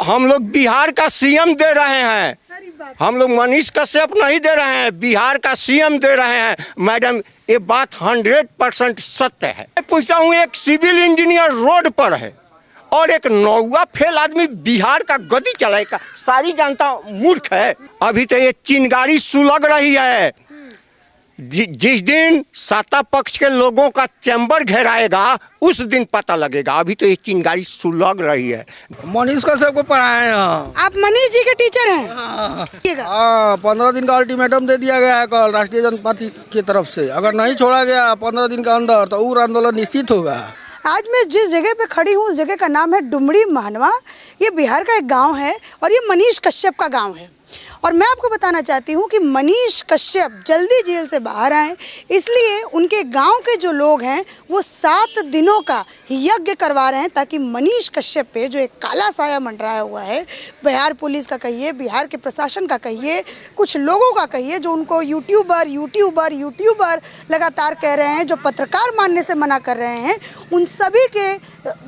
हम लोग बिहार का सीएम दे रहे हैं, हम लोग मनीष कश्यप नहीं दे रहे हैं, बिहार का सीएम दे रहे हैं। मैडम ये बात 100% सत्य है। मैं पूछता हूँ, एक सिविल इंजीनियर रोड पर है और एक नौवा फेल आदमी बिहार का गद्दी चलाएगा, सारी जनता मूर्ख है। अभी तो ये चिंगारी सुलग रही है। जिस दिन सत्ता पक्ष के लोगों का चैम्बर घेराएगा उस दिन पता लगेगा। अभी तो ये चिंगारी सुलग रही है। मनीष कश्यप को पढ़ाए हैं। आप मनीष जी के टीचर हैं? हाँ, 15 दिन का अल्टीमेटम दे दिया गया है कल राष्ट्रीय जनता पार्टी की तरफ से। अगर नहीं छोड़ा गया 15 दिन के अंदर तो उग्र आंदोलन निश्चित होगा। आज मैं जिस जगह पे खड़ी हूँ उस जगह का नाम है डुमरी महनवा। ये बिहार का एक गांव है और ये मनीष कश्यप का गांव है। और मैं आपको बताना चाहती हूँ कि मनीष कश्यप जल्दी जेल से बाहर आए, इसलिए उनके गांव के जो लोग हैं वो 7 दिनों का यज्ञ करवा रहे हैं ताकि मनीष कश्यप पे जो एक काला साया मंडराया हुआ है, बिहार पुलिस का कहिए, बिहार के प्रशासन का कहिए, कुछ लोगों का कहिए जो उनको यूट्यूबर लगातार कह रहे हैं, जो पत्रकार मानने से मना कर रहे हैं, उन सभी के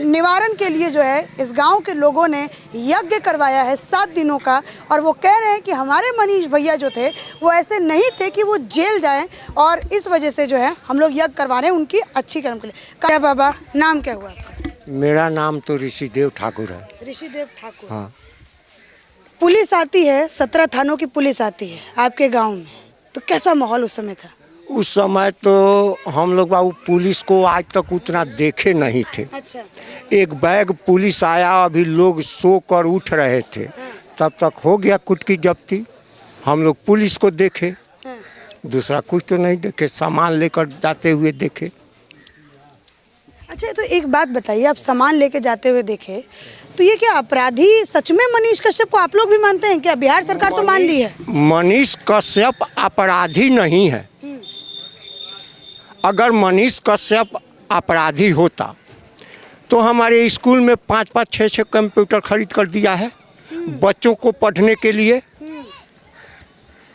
निवारण के लिए जो है इस गाँव के लोगों ने यज्ञ करवाया है 7 दिनों का। और वो कह रहे हैं कि हमारे मनीष भैया जो थे वो ऐसे नहीं थे कि वो जेल जाएं और इस वजह से जो है हम लोग यज्ञ करवा रहे हैं उनकी अच्छी कर्म के लिए। क्या बाबा नाम क्या हुआ आपका? मेरा नाम तो ऋषिदेव ठाकुर है। ऋषिदेव ठाकुर। हाँ। पुलिस आती है, 17 थानों की पुलिस आती है आपके गांव में, तो कैसा माहौल उस समय था? उस समय तो हम लोग बाबू पुलिस को आज तक उतना देखे नहीं थे। अच्छा। एक बैग पुलिस आया, अभी लोग सो कर उठ रहे थे, तब तक हो गया कुटकी जब्ती। हम लोग पुलिस को देखे, दूसरा कुछ तो नहीं देखे, सामान लेकर जाते हुए देखे। अच्छा, तो एक बात बताइए, आप सामान लेके जाते हुए देखे तो ये क्या अपराधी सच में मनीष कश्यप को आप लोग भी मानते हैं क्या? बिहार सरकार तो मान ली है। मनीष कश्यप अपराधी नहीं है। अगर मनीष कश्यप अपराधी होता तो हमारे स्कूल में 5-5, 6-6 कंप्यूटर खरीद कर दिया है बच्चों को पढ़ने के लिए।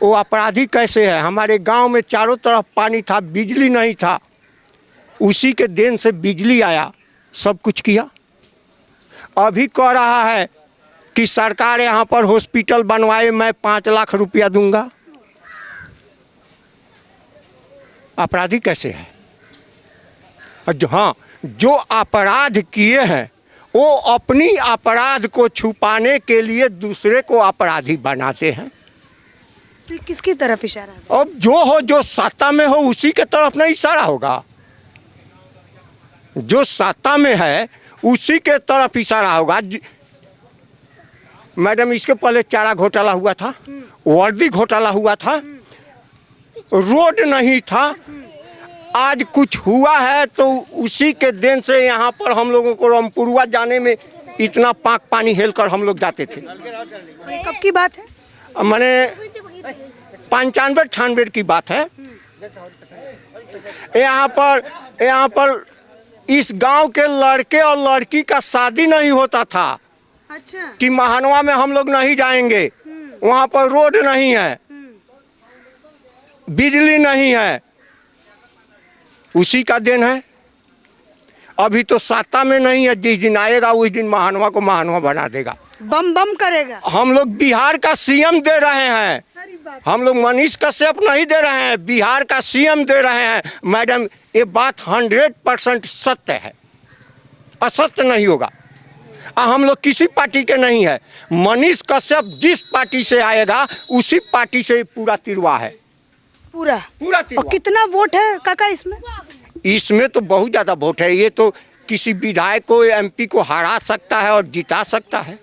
वो अपराधी कैसे है? हमारे गांव में चारों तरफ पानी था, बिजली नहीं था, उसी के देन से बिजली आया, सब कुछ किया। अभी कह रहा है कि सरकार यहाँ पर हॉस्पिटल बनवाए, मैं 5 लाख रुपया दूंगा। अपराधी कैसे है? हाँ, जो अपराध किए हैं वो अपनी अपराध को छुपाने के लिए दूसरे को अपराधी बनाते हैं। तो किसकी तरफ इशारा है? अब जो सत्ता में हो उसी के तरफ नहीं इशारा होगा। जो सत्ता में है उसी के तरफ इशारा होगा। मैडम, इसके पहले चारा घोटाला हुआ था, वर्दी घोटाला हुआ था, रोड नहीं था, आज कुछ हुआ है तो उसी के देन से यहाँ पर हम लोगों को रामपुरवा जाने में इतना पाक पानी हेलकर हम लोग जाते थे। कब की बात है? मैंने 95-96 की बात है। यहाँ पर इस गांव के लड़के और लड़की का शादी नहीं होता था। अच्छा। कि महानवा में हम लोग नहीं जाएंगे, वहाँ पर रोड नहीं है, बिजली नहीं है, उसी का देन है। अभी तो सत्ता में नहीं है, जिस दिन आएगा उस दिन महानवा को महानवा बना देगा, बम बम करेगा। हम लोग बिहार का सीएम दे रहे हैं, हम लोग मनीष कश्यप नहीं दे रहे हैं, बिहार का सीएम दे रहे हैं। मैडम, ये बात 100% सत्य है, असत्य नहीं होगा। हम लोग किसी पार्टी के नहीं है। मनीष कश्यप जिस पार्टी से आएगा उसी पार्टी से पूरा तिरवा है, पूरा तिरवा। और कितना वोट है काका इसमें? इसमें तो बहुत ज़्यादा वोट है। ये तो किसी विधायक को, एमपी को हरा सकता है और जिता सकता है।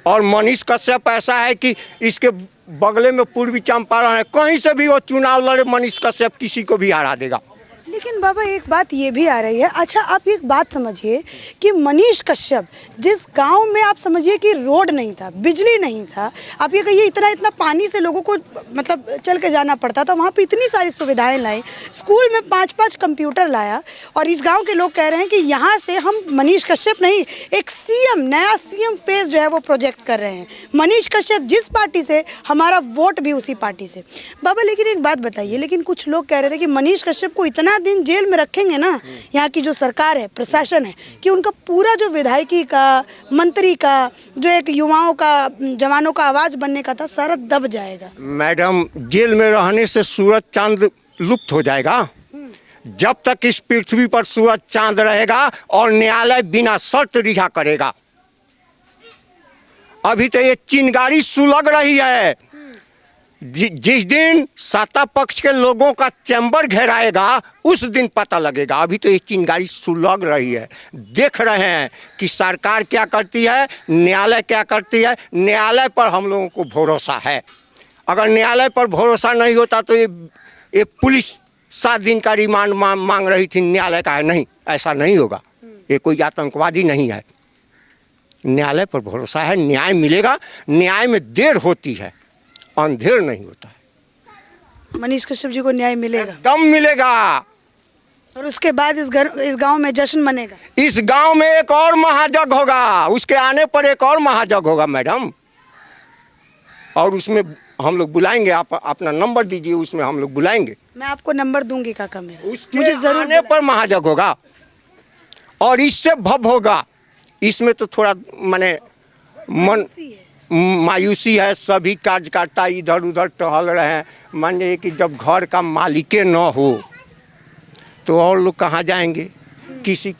और मनीष कश्यप ऐसा है कि इसके बगले में पूर्वी चंपारण है, कहीं से भी वो चुनाव लड़े मनीष कश्यप किसी को भी हरा देगा। लेकिन बाबा एक बात ये भी आ रही है, अच्छा आप एक बात समझिए कि मनीष कश्यप जिस गांव में आप समझिए कि रोड नहीं था, बिजली नहीं था, आप ये कहिए इतना पानी से लोगों को मतलब चल के जाना पड़ता था, वहाँ पे इतनी सारी सुविधाएं लाई, स्कूल में 5-5 कंप्यूटर लाया, और इस गांव के लोग कह रहे हैं कि यहाँ से हम मनीष कश्यप नहीं, एक सीएम, नया सीएम फेस जो है वो प्रोजेक्ट कर रहे हैं। मनीष कश्यप जिस पार्टी से, हमारा वोट भी उसी पार्टी से। बाबा लेकिन एक बात बताइए, लेकिन कुछ लोग कह रहे थे कि मनीष कश्यप को इतना दिन जेल में रखेंगे ना यहाँ की जो सरकार है, प्रशासन है, कि उनका पूरा जो विधायकी का, मंत्री का, जो एक युवाओं का, जवानों का आवाज़ बनने का था, सारा दब जाएगा। मैडम, जेल में रहने से सूरज चांद लुप्त हो जाएगा। जब तक इस पृथ्वी पर सूरज चांद रहेगा और न्यायालय बिना शर्त रिहा करेगा। अभी तो ये चिंगारी सुलग रही है। जिस दिन सत्ता पक्ष के लोगों का चैम्बर घेराएगा उस दिन पता लगेगा। अभी तो ये चिंगारी सुलग रही है। देख रहे हैं कि सरकार क्या करती है, न्यायालय क्या करती है। न्यायालय पर हम लोगों को भरोसा है। अगर न्यायालय पर भरोसा नहीं होता तो ये पुलिस 7 दिन का रिमांड मांग रही थी, न्यायालय का है नहीं, ऐसा नहीं होगा। ये कोई आतंकवादी नहीं है। न्यायालय पर भरोसा है, न्याय मिलेगा। न्याय में देर होती है, अंधेर नहीं होता है। मनीष कश्यप जी को न्याय मिलेगा, दम मिलेगा। और उसके बाद इस गांव में जश्न मनेगा। इस गांव में एक और महाजग होगा, उसके आने पर एक और महाजग होगा मैडम। और उसमें हम लोग बुलाएंगे। आप अपना नंबर दीजिए, उसमें हम लोग बुलाएंगे। मैं आपको नंबर दूंगी काका मेरा, मुझे जरूर आने पर महाजग होगा और इससे भव होगा। इसमें तो थोड़ा माने मन मायूसी है। सभी कार्यकर्ता इधर उधर टहल रहे हैं। मानिए कि जब घर का मालिके न हो तो और लोग कहाँ जाएंगे। किसी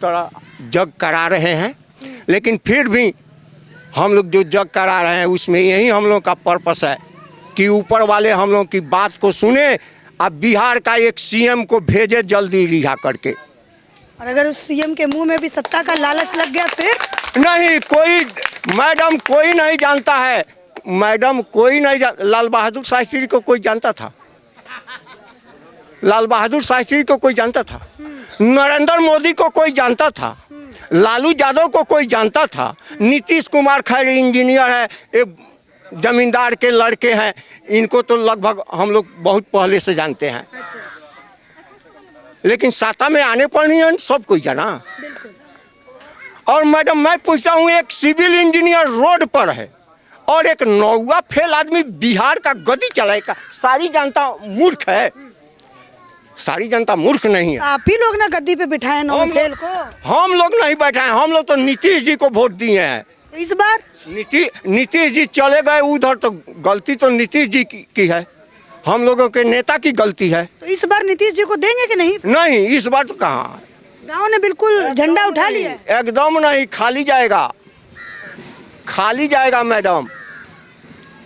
तरह जग करा रहे हैं, लेकिन फिर भी हम लोग जो जग करा रहे हैं उसमें यही हम लोग का पर्पस है कि ऊपर वाले हम लोग की बात को सुने। अब बिहार का एक सीएम को भेजे जल्दी रिहा करके। और अगर उस सीएम के मुंह में भी सत्ता का लालच लग गया फिर नहीं, कोई मैडम कोई नहीं जानता है। मैडम कोई नहीं लाल बहादुर शास्त्री को कोई जानता था? लाल बहादुर शास्त्री को कोई जानता था? नरेंद्र मोदी को कोई जानता था? लालू यादव को कोई जानता था? नीतीश कुमार खैर इंजीनियर है, एक जमींदार के लड़के हैं, इनको तो लगभग हम लोग बहुत पहले से जानते हैं। लेकिन सत्ता में आने पर नहीं सब कोई जाना। और मैडम मैं पूछता हूँ, एक सिविल इंजीनियर रोड पर है और एक नौवा फेल आदमी बिहार का गद्दी चलाएगा। सारी जनता मूर्ख है, सारी जनता मूर्ख नहीं है। आप ही लोग ना गद्दी पे बिठाए नौवे फेल को। हम लोग नहीं बैठाए, हम लोग तो नीतीश जी को वोट दिए हैं। इस बार नीतीश जी चले गए उधर, तो गलती तो नीतीश जी की है, हम लोगों के नेता की गलती है। तो इस बार नीतीश जी को देंगे कि नहीं? नहीं, इस बार तो कहाँ। गांव ने बिल्कुल झंडा उठा लिया। एकदम नहीं, खाली जाएगा, खाली जाएगा मैडम।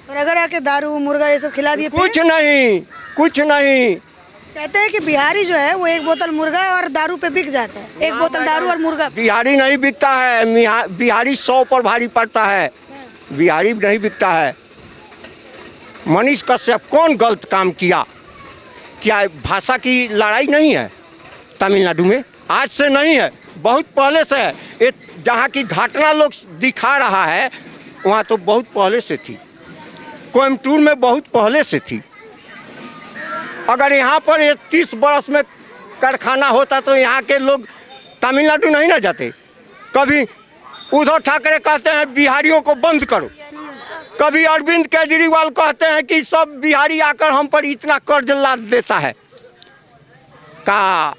और अगर आके दारू मुर्गा ये सब खिला दिए? कुछ नहीं, कुछ नहीं। कहते हैं कि बिहारी जो है वो 1 बोतल मुर्गा और दारू पे बिक जाता है। 1 बोतल दारू और मुर्गा। बिहारी नहीं बिकता है, बिहारी 100 पर भारी पड़ता है। बिहारी नहीं बिकता है। मनीष कश्यप कौन गलत काम किया? क्या भाषा की लड़ाई नहीं है तमिलनाडु में? आज से नहीं है, बहुत पहले से है। ये जहाँ की घटना लोग दिखा रहा है वहाँ तो बहुत पहले से थी। कोयम्बटूर में बहुत पहले से थी। अगर यहाँ पर 30 बरस में कारखाना होता तो यहाँ के लोग तमिलनाडु नहीं ना जाते। कभी उद्धव ठाकरे कहते हैं बिहारियों को बंद करो, कभी अरविंद केजरीवाल कहते हैं कि सब बिहारी आकर हम पर इतना कर्ज लाद देता है। का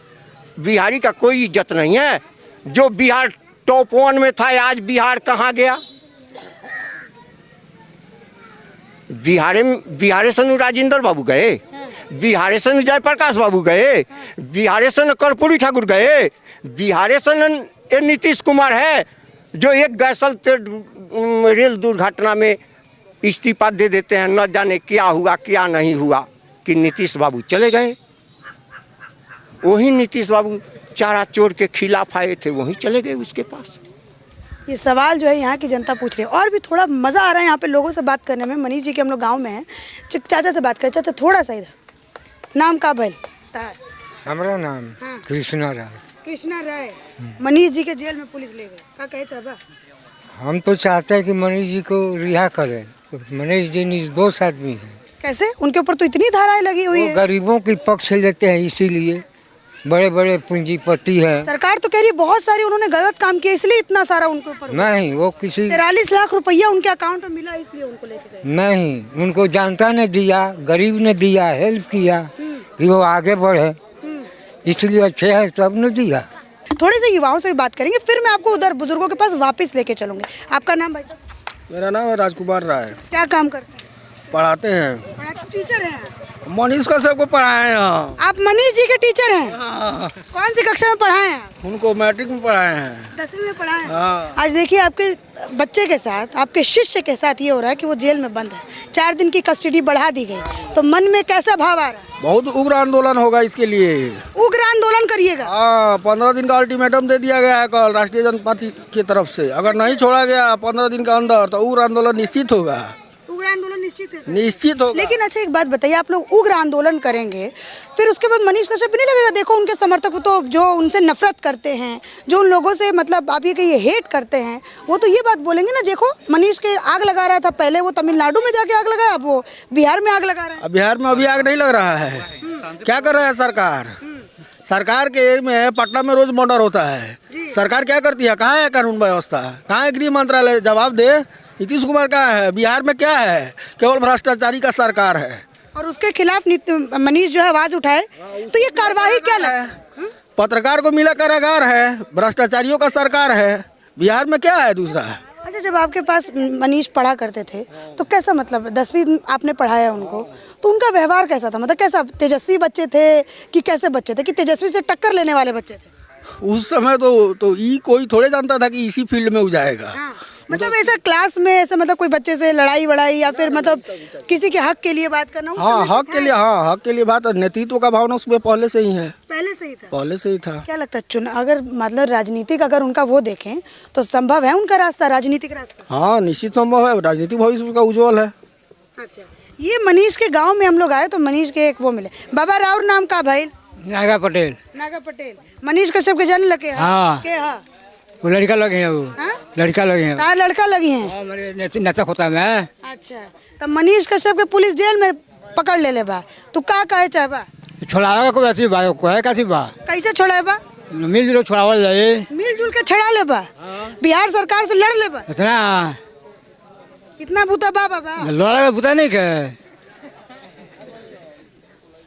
बिहारी का कोई इज्जत नहीं है? जो बिहार टॉप 1 में था, आज बिहार कहाँ गया? बिहारे से राजेंद्र बाबू गए, बिहारे से जयप्रकाश बाबू गए, बिहारे से कर्पूरी ठाकुर गए, बिहारे से नीतीश कुमार है जो एक गैसल रेल दुर्घटना में इस्तीफा दे देते हैं। न जाने क्या हुआ क्या नहीं हुआ कि नीतीश बाबू चले गए। वही नीतीश बाबू चारा चोर के खिलाफ आए थे, वहीं चले गए उसके पास। ये सवाल जो है यहाँ की जनता पूछ रही है। और भी थोड़ा मज़ा आ रहा है यहाँ पे लोगों से बात करने में। मनीष जी के हम लोग गांव में हैं, चाचा से बात करें। चाचा थोड़ा सा इधर, नाम का भैल? हमारा नाम कृष्णा राय। कृष्णा राय। मनीष जी के जेल में पुलिस ले गए, क्या कहे चाबा? हम तो चाहते हैं कि मनीष जी को रिहा करें। मनीष जी निर्दोष आदमी है। कैसे? उनके ऊपर तो इतनी धाराएं लगी हुई है। गरीबों की पक्ष लेते हैं, इसीलिए बड़े बड़े पूंजीपति है। सरकार तो कह रही है बहुत सारी उन्होंने गलत काम किया इसलिए इतना सारा उनके ऊपर। नहीं, वो किसी 43 लाख रुपया उनके अकाउंट में मिला इसलिए उनको लेके गए। नहीं, उनको जनता ने दिया, गरीब ने दिया, हेल्प किया कि वो आगे बढ़े, इसलिए अच्छे है तो अब न दिया। थोड़े से युवाओं से भी बात करेंगे, फिर मैं आपको उधर बुजुर्गों के पास वापस लेके चलूंगी। आपका नाम भाई साहब? मेरा नाम है राजकुमार राय। क्या काम करते हैं? पढ़ाते हैं। टीचर हैं? मनीष कश्यप को पढ़ाए हैं। आप मनीष जी के टीचर हैं? कौन सी कक्षा में पढ़ाए हैं? उनको मैट्रिक में पढ़ाए हैं। 10वीं में पढ़ाए हैं। हाँ। आज देखिए आपके बच्चे के साथ, आपके शिष्य के साथ ये हो रहा है कि वो जेल में बंद है, 4 दिन की कस्टडी बढ़ा दी गई, तो मन में कैसा भाव आ रहा है? बहुत उग्र आंदोलन होगा इसके लिए। उग्र आंदोलन करिएगा? हाँ, 15 दिन का अल्टीमेटम दे दिया गया है कल राष्ट्रीय जनता पार्टी की तरफ से। अगर नहीं छोड़ा गया 15 दिन के अंदर तो उग्र आंदोलन निश्चित होगा। उग्र आंदोलन निश्चित है? निश्चित होगा। लेकिन अच्छा एक बात बताइए, आप लोग उग्र आंदोलन करेंगे, फिर उसके बाद मनीष कश्यप भी नहीं लगेगा? देखो उनके समर्थक तो जो उनसे नफरत करते हैं, जो उन लोगों से मतलब आप ये कहिए हेट करते हैं, वो तो ये बात बोलेंगे ना, देखो मनीष के आग लगा रहा था, पहले वो तमिलनाडु में जाके आग लगाया, अब वो बिहार में आग लगा रहा है। बिहार में अभी आग नहीं लग रहा है। क्या कर रहा है सरकार? सरकार के में पटना में रोज मर्डर होता है। सरकार क्या करती है? कहाँ है कानून व्यवस्था? कहाँ है गृह मंत्रालय? जवाब दे। नीतीश कुमार कहाँ है? बिहार में क्या है? केवल भ्रष्टाचारी का सरकार है। और उसके खिलाफ मनीष जो है आवाज उठाए, तो ये कार्यवाही क्या लगा? पत्रकार को मिला कारागार है, भ्रष्टाचारियों का सरकार है। बिहार में क्या है दूसरा? अच्छा, जब आपके पास मनीष पढ़ा करते थे तो कैसा, मतलब 10वीं आपने पढ़ाया उनको, तो उनका व्यवहार कैसा था? मतलब कैसा, तेजस्वी बच्चे थे कि कैसे बच्चे थे, कि तेजस्वी से टक्कर लेने वाले बच्चे थे? उस समय तो ये कोई थोड़े जानता था कि इसी फील्ड में वो जाएगा। हाँ। मतलब ऐसा क्लास में ऐसा, मतलब कोई बच्चे से लड़ाई वड़ाई या फिर मतलब किसी के हक के लिए बात करना? हाँ, हक के लिए। हाँ, हक के लिए बात। नेतृत्व का भावना उसमें पहले से ही है। पहले से ही था? पहले से ही था। क्या लगता है चुनाव, अगर मतलब राजनीतिक अगर उनका वो देखें तो संभव है उनका रास्ता, राजनीतिक रास्ता? हाँ, निश्चित संभव है। राजनीतिक भविष्य उसका उज्जवल है। अच्छा, ये मनीष के गांव में हम लोग आए तो मनीष के एक वो मिले। बाबा राउर नाम का भाई? नागा पटेल। नागा पटेल। मनीष कश्यप के जन लगे? हाँ। के हाँ? वो लड़का लगे हैं, वो लड़का लगे हैं। तार लड़का लगी हैं? हाँ, मेरे नेता होता मैं। अच्छा, तो मनीष कश्यप के पुलिस जेल में पकड़ ले बा, तू का कहे चाहबा? छोड़ावे को ऐसी बा, को है कैसी बा? कैसे छोड़े बा? मिलजुल छोड़ावल जाए। मिलजुल के छड़ा ले बा? बिहार सरकार से लड़ ले बा? इतना कितना बूता बा बाबा? लड़ा बुता नहीं के।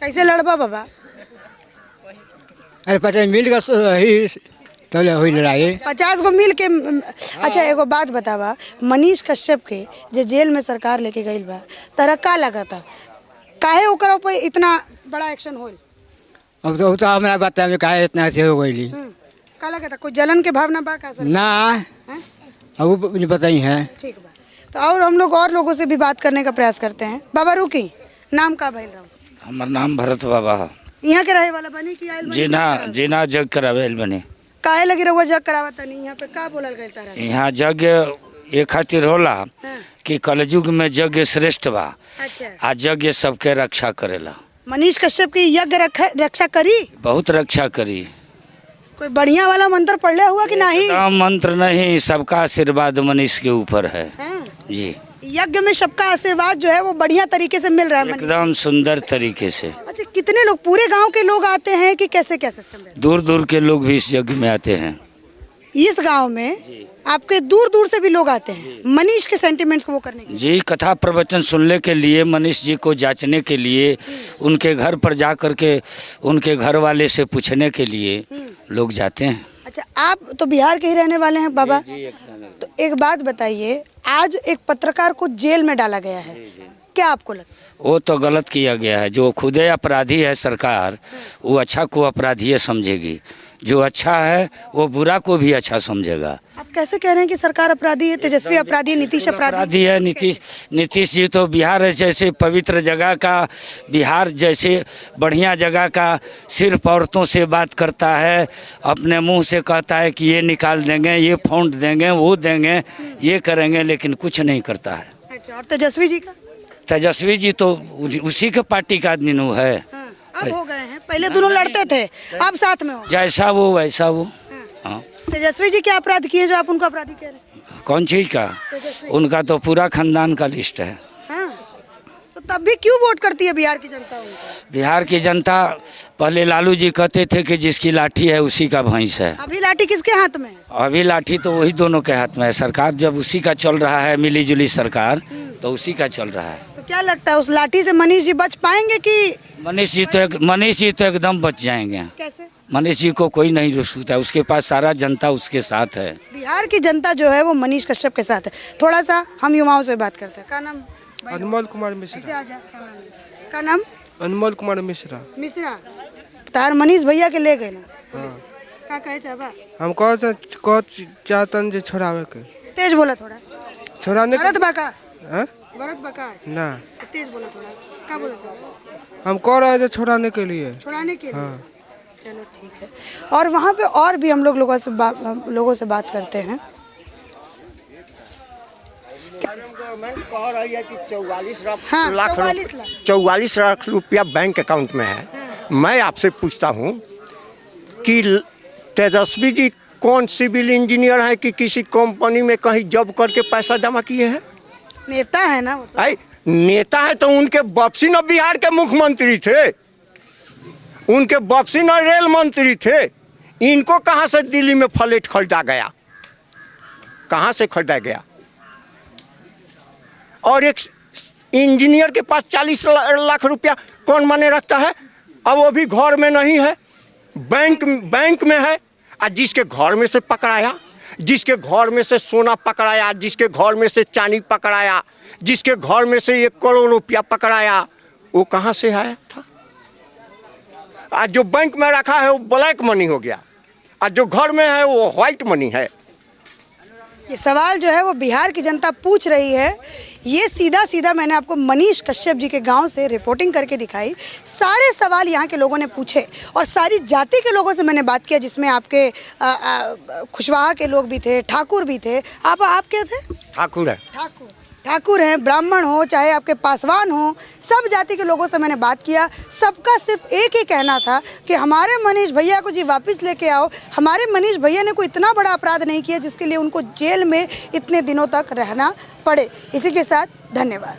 कैसे लड़बा बाबा? अरे 50 मिल का ही तो हुई लड़ाई। 50 को मिल के। अच्छा, एगो बात बतावा, मनीष कश्यप के जो जेल में सरकार लेके गई बा, तरह का लगा था, काहे ओकरा पे इतना बड़ा एक्शन होल? अब तो हमारा बात में काहे इतना अच्छे हो गई? का लगा था? कोई जलन के भावना बा का सर? ना, अब मुझे पता ही है। ठीक बा, तो और हम लोग और लोगों से भी बात करने का प्रयास करते हैं। बाबा रुकी, नाम का भाई? हमार नाम भरत बाबा। यहाँ के रहे वाला बनी कि आयल बनी? जीना जग करावेल बने। काहे लगी रहुआ जग करावता नहीं? यहाँ पे का बोलल गइल तारा? यहाँ जग ये खातिर होला कि कलयुग में यज्ञ श्रेष्ठ बा। अच्छा। आ यज्ञ सबके रक्षा करेला। मनीष कश्यप की यज्ञ रक्षा करी? बहुत रक्षा करी। कोई बढ़िया वाला मंत्र पढ़ले हुआ कि नहीं? मंत्र नहीं, सबका आशीर्वाद मनीष के ऊपर है। जी, यज्ञ में सबका आशीर्वाद जो है वो बढ़िया तरीके से मिल रहा है? एकदम सुंदर तरीके से। अच्छा, कितने लोग, पूरे गांव के लोग आते हैं कि कैसे क्या सिस्टम है? दूर दूर के लोग भी इस यज्ञ में आते हैं। इस गांव में आपके दूर दूर से भी लोग आते हैं मनीष के सेंटिमेंट्स को वो करने के लिए? जी, कथा प्रवचन सुनने के लिए, मनीष जी को जांचने के लिए, उनके घर पर जा कर के उनके घर वाले से पूछने के लिए लोग जाते हैं। अच्छा, आप तो बिहार के ही रहने वाले हैं बाबा, तो एक बात बताइए, आज एक पत्रकार को जेल में डाला गया है, क्या आपको लगता है? वो तो गलत किया गया है। जो खुदे अपराधी है सरकार, वो अच्छा को अपराधी समझेगी, जो अच्छा है वो बुरा को भी अच्छा समझेगा। आप कैसे कह रहे हैं कि सरकार अपराधी है, तेजस्वी अपराधी है, नीतीश अपराधी है? नीतीश जी तो बिहार जैसे पवित्र जगह का, बिहार जैसे बढ़िया जगह का सिर्फ औरतों से बात करता है, अपने मुंह से कहता है कि ये निकाल देंगे, ये फाउंड देंगे, वो देंगे, ये करेंगे, लेकिन कुछ नहीं करता है। अच्छा, और तेजस्वी जी का? तेजस्वी जी तो उसी के पार्टी का आदमी नु है। अब हो गए हैं, पहले दोनों लड़ते थे, अब साथ में हो। जैसा वो वैसा वो। हाँ। तेजस्वी जी क्या अपराध किए जो आप उनको अपराधी कह रहे हैं? कौन चीज का? उनका तो पूरा खानदान का लिस्ट है। हाँ। तो तब भी क्यों वोट करती है बिहार की जनता उनको? बिहार की जनता, पहले लालू जी कहते थे कि जिसकी लाठी है उसी का भैंस है। अभी लाठी किसके हाथ में है? अभी लाठी तो वही दोनों के हाथ में है। सरकार जब उसी का चल रहा है, मिली जुली सरकार, तो उसी का चल रहा है। तो क्या लगता है उस लाठी से मनीष जी बच पाएंगे कि मनीष जी तो एकदम बच जाएंगे। कैसे? मनीष जी को कोई नहीं रोक सकता, उसके पास सारा जनता उसके साथ है। बिहार की जनता जो है वो मनीष कश्यप के साथ है। थोड़ा सा हम युवाओं से बात करते हैं। क्या नाम? अनमोल कुमार ऐसे मिश्रा। आ जा। क्या नाम? अनमोल कुमार मिश्रा। मिश्रा। तार मनीष भैया के ले गए ना? क्या कहे चाहबा? हम कह चाहतन जे छोड़ावे के। तेज बोला थोड़ा। छोड़ाने भरत बाका। हैं? भरत बाका। ना, तेज बोला थोड़ा। क्या बोला चाहबा? हम कह रहे हैं छोड़ाने के लिए। छुड़ाने के लिए? हाँ। चलो ठीक है। और वहाँ पे और भी हम लोग लोगों से बात करते हैं। गवर्नमेंट कह रही है कि 44 हाँ, लाख 44 लाख रुपया बैंक अकाउंट में है। मैं आपसे पूछता हूँ कि तेजस्वी जी कौन सिविल इंजीनियर है कि किसी कंपनी में कहीं जॉब करके पैसा जमा किए हैं? नेता है ना वो तो। नेता है तो उनके वापसी न बिहार के मुख्यमंत्री थे, उनके वापसी न रेल मंत्री थे। इनको कहाँ से दिल्ली में फ्लैट खरीदा गया? कहाँ से खरीदा गया? और एक इंजीनियर के पास 40 लाख रुपया कौन माने रखता है? अब वो भी घर में नहीं है, बैंक में है। और जिसके घर में से पकड़ाया, जिसके घर में से सोना पकड़ाया, जिसके घर में से चांदी पकड़ाया, जिसके घर में से 1 करोड़ रुपया पकड़ाया, वो कहाँ से आया था? आज जो बैंक में रखा है वो ब्लैक मनी हो गया, और जो घर में है वो व्हाइट मनी है। ये सवाल जो है वो बिहार की जनता पूछ रही है। ये सीधा सीधा मैंने आपको मनीष कश्यप जी के गांव से रिपोर्टिंग करके दिखाई। सारे सवाल यहाँ के लोगों ने पूछे और सारी जाति के लोगों से मैंने बात किया, जिसमें आपके कुशवाहा के लोग भी थे, ठाकुर भी थे। आप क्या थे? ठाकुर है। ठाकुर हैं, ब्राह्मण हो चाहे आपके पासवान हो, सब जाति के लोगों से मैंने बात किया। सबका सिर्फ एक ही कहना था कि हमारे मनीष भैया को जी वापस लेके आओ। हमारे मनीष भैया ने कोई इतना बड़ा अपराध नहीं किया जिसके लिए उनको जेल में इतने दिनों तक रहना पड़े। इसी के साथ धन्यवाद।